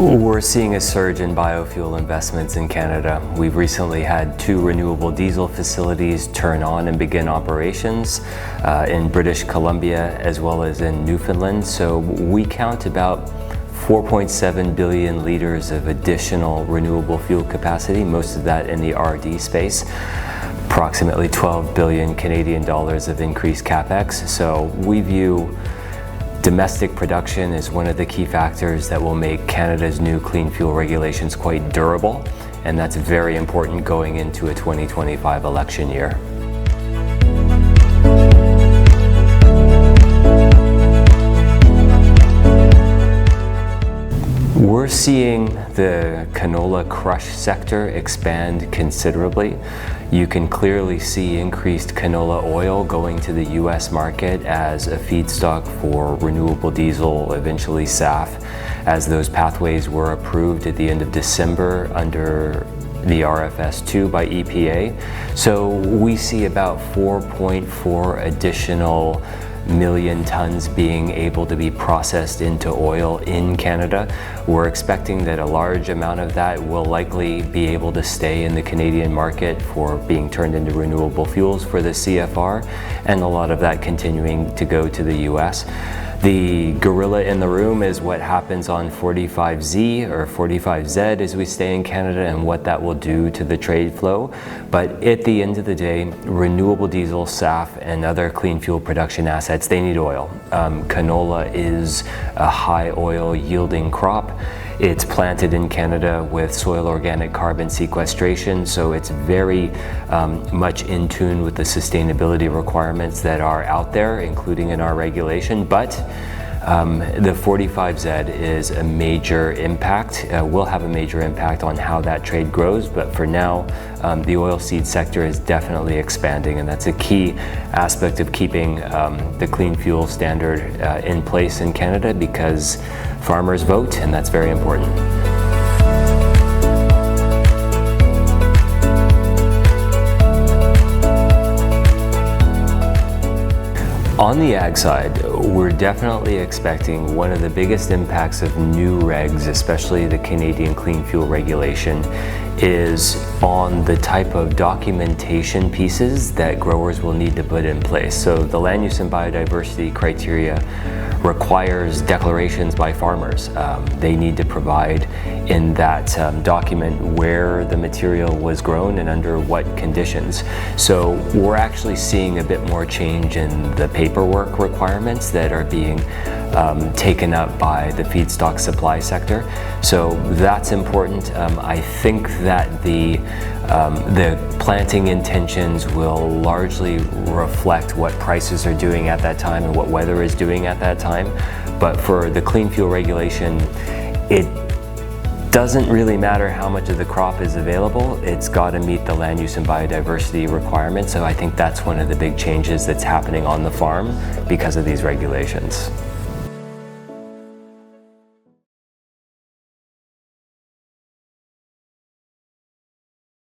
We're seeing a surge in biofuel investments in Canada. We've recently had 2 renewable diesel facilities turn on and begin operations in British Columbia as well as in Newfoundland. So we count about 4.7 billion liters of additional renewable fuel capacity, most of that in the RD space. Approximately 12 billion Canadian dollars of increased capex. So we view domestic production is one of the key factors that will make Canada's new clean fuel regulations quite durable, and that's very important going into a 2025 election year. We're seeing the canola crush sector expand considerably. You can clearly see increased canola oil going to the US market as a feedstock for renewable diesel, eventually SAF, as those pathways were approved at the end of December under the RFS2 by EPA. So we see about 4.4 additional million tons being able to be processed into oil in Canada. We're expecting that a large amount of that will likely be able to stay in the Canadian market for being turned into renewable fuels for the CFR, and a lot of that continuing to go to the US. The gorilla in the room is what happens on 45Z or 45Z as we stay in Canada and what that will do to the trade flow. But at the end of the day, renewable diesel, SAF, and other clean fuel production assets, they need oil. Canola is a high oil yielding crop. It's planted in Canada with soil organic carbon sequestration, so it's very much in tune with the sustainability requirements that are out there, including in our regulation. But the 45Z is a major impact, will have a major impact on how that trade grows, but for now, the oilseed sector is definitely expanding, and that's a key aspect of keeping the clean fuel standard in place in Canada, because farmers vote, and that's very important. On the ag side, we're definitely expecting one of the biggest impacts of new regs, especially the Canadian Clean Fuel Regulation, is on the type of documentation pieces that growers will need to put in place. So the land use and biodiversity criteria requires declarations by farmers. They need to provide in that document where the material was grown and under what conditions. So we're actually seeing a bit more change in the paperwork requirements that are being taken up by the feedstock supply sector. So that's important. I think that the planting intentions will largely reflect what prices are doing at that time and what weather is doing at that time. But for the clean fuel regulation, it doesn't really matter how much of the crop is available. It's got to meet the land use and biodiversity requirements. So I think that's one of the big changes that's happening on the farm because of these regulations.